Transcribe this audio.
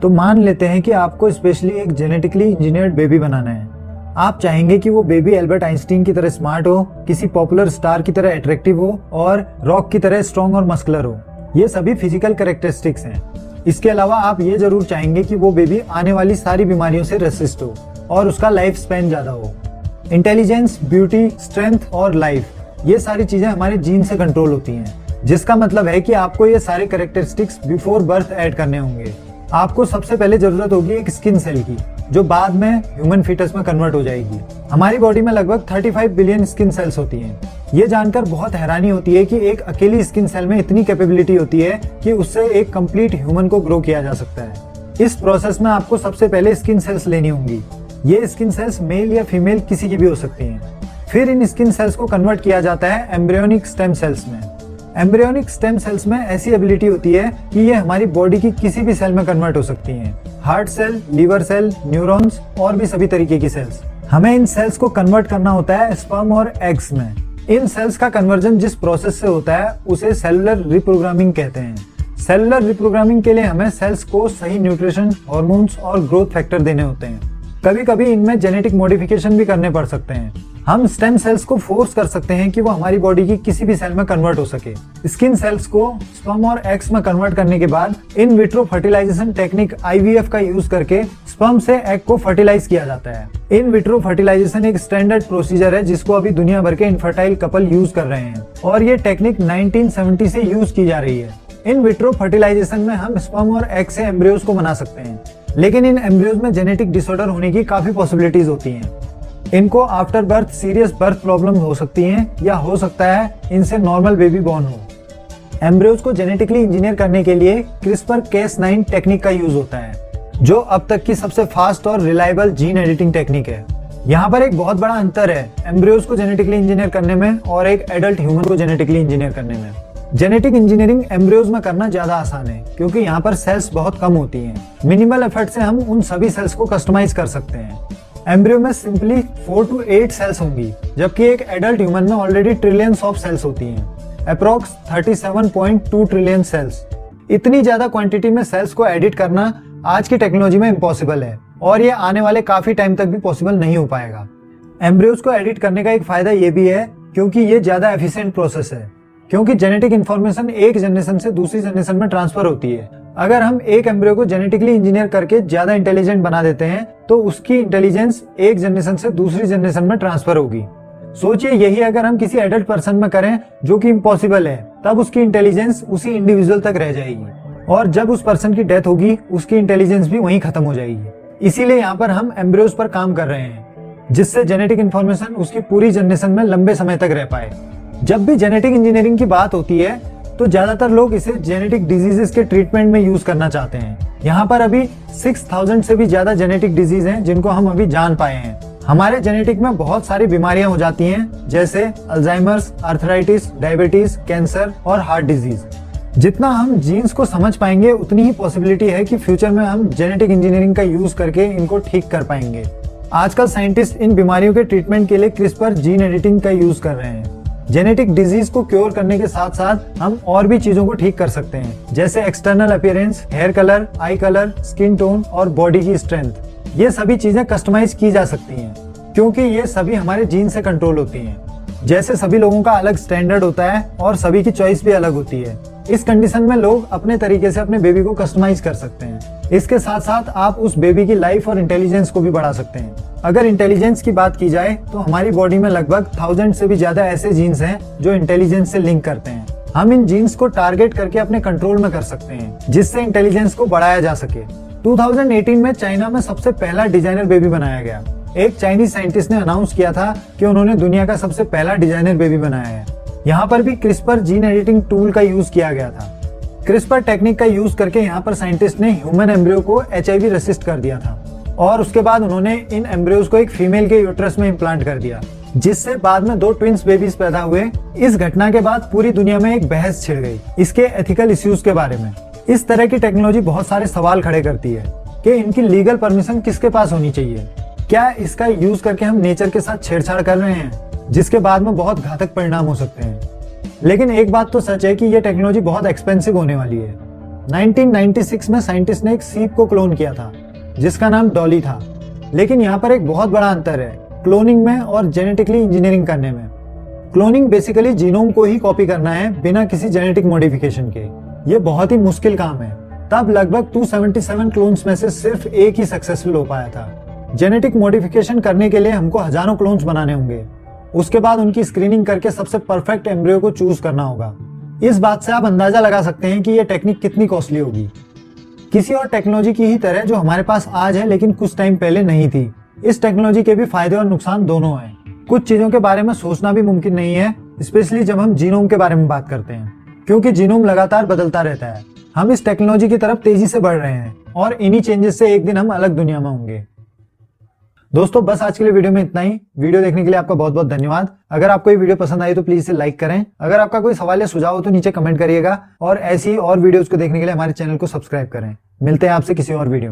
तो मान लेते हैं कि आपको स्पेशली एक जेनेटिकली इंजीनियर्ड बेबी बनाना है। आप चाहेंगे कि वो बेबी एल्बर्ट आइंस्टीन की तरह स्मार्ट हो, किसी पॉपुलर स्टार की तरह अट्रैक्टिव हो और रॉक की तरह स्ट्रॉन्ग और मस्कुलर हो। ये सभी फिजिकल कैरेक्टरिस्टिक्स हैं। इसके अलावा आप ये जरूर चाहेंगे कि वो बेबी आने वाली सारी बीमारियों से रेसिस्ट हो और उसका लाइफ स्पैन ज्यादा हो। इंटेलिजेंस, ब्यूटी, स्ट्रेंथ और लाइफ, ये सारी चीजें हमारे जीन से कंट्रोल होती हैं, जिसका मतलब है कि आपको ये सारे कैरेक्टरिस्टिक्स बिफोर बर्थ ऐड करने होंगे। आपको सबसे पहले जरूरत होगी एक स्किन सेल की, जो बाद में ह्यूमन फीटस में कन्वर्ट हो जाएगी। हमारी बॉडी में लगभग 35 बिलियन स्किन सेल्स होती हैं। ये जानकर बहुत हैरानी होती है कि एक अकेली स्किन सेल में इतनी कैपेबिलिटी होती है कि उससे एक कंप्लीट ह्यूमन को ग्रो किया जा सकता है। इस प्रोसेस में आपको सबसे पहले स्किन सेल्स लेनी होंगी। ये स्किन सेल्स मेल या फीमेल किसी की भी हो सकती हैं। फिर इन स्किन सेल्स को कन्वर्ट किया जाता है एम्ब्रियोनिक स्टेम सेल्स में। एम्ब्रियोनिक स्टेम सेल्स में ऐसी एबिलिटी होती है कि ये हमारी बॉडी की किसी भी सेल में कन्वर्ट हो सकती हैं। Heart cell, liver cell, neurons और भी सभी तरीके की सेल्स। हमें इन सेल्स को कन्वर्ट करना होता है स्पर्म और एग्स में। इन सेल्स का कन्वर्जन जिस प्रोसेस से होता है उसे सेलुलर रिप्रोग्रामिंग कहते हैं। सेलुलर रिप्रोग्रामिंग के लिए हमें सेल्स को सही न्यूट्रिशन, हॉर्मोन्स और ग्रोथ फैक्टर देने होते हैं। कभी कभी इनमें जेनेटिक मॉडिफिकेशन भी करने पड़ सकते हैं। हम स्टेम सेल्स को फोर्स कर सकते हैं कि वो हमारी बॉडी की किसी भी सेल में कन्वर्ट हो सके। स्किन सेल्स को स्पर्म और एग्स में कन्वर्ट करने के बाद in vitro fertilisation technique IVF का यूज करके स्पर्म से एग को फर्टिलाइज किया जाता है। इन विट्रो फर्टिलाइजेशन एक स्टैंडर्ड प्रोसीजर है जिसको अभी दुनिया भर के इनफर्टाइल कपल यूज कर रहे हैं और ये टेक्निक 1970 से यूज की जा रही है। इन विट्रो फर्टिलाइजेशन में हम स्पर्म और एग से एम्ब्रियोज को बना सकते हैं, लेकिन इन एम्ब्रियोज में जेनेटिक डिसऑर्डर होने की काफी पॉसिबिलिटीज होती हैं। इनको after birth serious birth problem हो सकती हैं या हो सकता है इनसे नॉर्मल बेबी बॉर्न हो। एम्ब्रियोज को जेनेटिकली इंजीनियर करने के लिए CRISPR-Cas9 टेक्निक का यूज होता है, जो अब तक की सबसे फास्ट और रिलायबल जीन एडिटिंग टेक्निक है। यहाँ पर एक बहुत बड़ा अंतर है एम्ब्रियोज को जेनेटिकली इंजीनियर करने में और एक एडल्ट ह्यूमन को जेनेटिकली इंजीनियर करने में। जेनेटिक इंजीनियरिंग एम्ब्रियोज में करना ज्यादा आसान है क्योंकि यहाँ पर सेल्स बहुत कम होती हैं। मिनिमल एफर्ट से हम उन सभी सेल्स को कस्टमाइज कर सकते हैं। एम्ब्रियो में सिंपली 4 to 8 सेल्स होंगी, जबकि एक एडल्ट ह्यूमन में ऑलरेडी ट्रिलियंस ऑफ सेल्स होती हैं, अप्रॉक्स 37.2 ट्रिलियन सेल्स। इतनी ज्यादा क्वांटिटी में सेल्स को एडिट करना आज की टेक्नोलॉजी में इम्पॉसिबल है और ये आने वाले काफी टाइम तक भी पॉसिबल नहीं हो पाएगा। एम्ब्रियोज को एडिट करने का एक फायदा ये भी है क्योंकि ये ज्यादा एफिशिएंट प्रोसेस है, क्योंकि जेनेटिक इन्फॉर्मेशन एक जनरेशन से दूसरी जनरेशन में ट्रांसफर होती है। अगर हम एक एम्ब्रियो को जेनेटिकली इंजीनियर करके ज्यादा इंटेलिजेंट बना देते हैं तो उसकी इंटेलिजेंस एक जनरेशन से दूसरी जनरेशन में ट्रांसफर होगी। सोचिए यही अगर हम किसी एडल्ट पर्सन में करें, जो कि इम्पॉसिबल है, तब उसकी इंटेलिजेंस उसी इंडिविजुअल तक रह जाएगी और जब उस पर्सन की डेथ होगी उसकी इंटेलिजेंस भी वहीं खत्म हो जाएगी। इसीलिए यहाँ पर हम एम्ब्रियोज पर काम कर रहे हैं, जिससे जेनेटिक इन्फॉर्मेशन उसकी पूरी जनरेशन में लंबे समय तक रह पाए। जब भी जेनेटिक इंजीनियरिंग की बात होती है तो ज्यादातर लोग इसे जेनेटिक डिजीजेस के ट्रीटमेंट में यूज करना चाहते हैं। यहाँ पर अभी 6000 से भी ज्यादा जेनेटिक डिजीज हैं जिनको हम अभी जान पाए हैं। हमारे जेनेटिक में बहुत सारी बीमारियां हो जाती हैं, जैसे अल्जाइमर्स, आर्थराइटिस, डायबिटीज, कैंसर और हार्ट डिजीज। जितना हम जीन्स को समझ पाएंगे उतनी ही पॉसिबिलिटी है कि फ्यूचर में हम जेनेटिक इंजीनियरिंग का यूज करके इनको ठीक कर पाएंगे। आजकल साइंटिस्ट इन बीमारियों के ट्रीटमेंट के लिए CRISPR जीन एडिटिंग का यूज कर रहे हैं। जेनेटिक डिजीज को क्योर करने के साथ साथ हम और भी चीजों को ठीक कर सकते हैं, जैसे external appearance, hair colour, eye colour, skin tone और बॉडी की स्ट्रेंथ। ये सभी चीजें कस्टमाइज की जा सकती हैं क्योंकि ये सभी हमारे जीन से कंट्रोल होती हैं। जैसे सभी लोगों का अलग स्टैंडर्ड होता है और सभी की चॉइस भी अलग होती है, इस कंडीशन में लोग अपने तरीके से अपने बेबी को कस्टमाइज कर सकते हैं। इसके साथ साथ आप उस बेबी की लाइफ और इंटेलिजेंस को भी बढ़ा सकते हैं। अगर इंटेलिजेंस की बात की जाए तो हमारी बॉडी में लगभग 1000 से भी ज्यादा ऐसे जीन्स हैं जो इंटेलिजेंस से लिंक करते हैं। हम इन जीन्स को टारगेट करके अपने कंट्रोल में कर सकते हैं, जिससे इंटेलिजेंस को बढ़ाया जा सके। 2018 में चाइना में सबसे पहला डिजाइनर बेबी बनाया गया। एक चाइनीज साइंटिस्ट ने अनाउंस किया था कि उन्होंने दुनिया का सबसे पहला डिजाइनर बेबी बनाया है। यहाँ पर भी CRISPR जीन एडिटिंग टूल का यूज किया गया था। CRISPR टेक्निक का यूज करके यहाँ पर साइंटिस्ट ने ह्यूमन एम्ब्रियो को HIV रेसिस्ट कर दिया था और उसके बाद उन्होंने इन एम्ब्रियोज को एक फीमेल के यूट्रस में इम्प्लांट कर दिया, जिससे बाद में 2 ट्विंस बेबीज पैदा हुए। इस घटना के बाद पूरी दुनिया में एक बहस छिड़ गई इसके एथिकल इश्यूज के बारे में। इस तरह की टेक्नोलॉजी बहुत सारे सवाल खड़े करती है कि इनकी लीगल परमिशन किसके पास होनी चाहिए। क्या इसका यूज करके हम नेचर के साथ छेड़छाड़ कर रहे हैं, जिसके बाद में बहुत घातक परिणाम हो सकते हैं। लेकिन एक बात तो सच है कि यह टेक्नोलॉजी बहुत एक्सपेंसिव होने वाली है। 1996 में साइंटिस्ट ने एक सीप को क्लोन किया था जिसका नाम डॉली था। लेकिन यहाँ पर एक बहुत बड़ा अंतर है क्लोनिंग में और जेनेटिकली इंजीनियरिंग करने में। क्लोनिंग बेसिकली जीनोम को ही कॉपी करना है बिना किसी जेनेटिक मॉडिफिकेशन के। ये बहुत ही मुश्किल काम है। तब लगभग 277 क्लोन्स में से सिर्फ एक ही सक्सेसफुल हो पाया था। जेनेटिक मॉडिफिकेशन करने के लिए हमको हजारों क्लोन्स बनाने होंगे। उसके बाद उनकी स्क्रीनिंग करके सबसे परफेक्ट एम्ब्रियो को चूज करना होगा। इस बात से आप अंदाजा लगा सकते हैं कि यह टेक्निक कितनी कॉस्टली होगी। किसी और टेक्नोलॉजी की ही तरह जो हमारे पास आज है लेकिन कुछ टाइम पहले नहीं थी। इस टेक्नोलॉजी के भी फायदे और नुकसान दोनों हैं। कुछ चीजों के बारे में सोचना भी मुमकिन नहीं है, स्पेशली जब हम जीनोम के बारे में बात करते हैं, क्योंकि जीनोम लगातार बदलता रहता है। हम इस टेक्नोलॉजी की तरफ तेजी से बढ़ रहे हैं और इन्हीं चेंजेस से एक दिन हम अलग दुनिया में होंगे। दोस्तों बस आज के लिए वीडियो में इतना ही। वीडियो देखने के लिए आपका बहुत बहुत धन्यवाद। अगर आपको ये वीडियो पसंद आई तो प्लीज इसे लाइक करें। अगर आपका कोई सवाल या सुझाव हो तो नीचे कमेंट करिएगा और ऐसी और वीडियोस को देखने के लिए हमारे चैनल को सब्सक्राइब करें। मिलते हैं आपसे किसी और वीडियो में।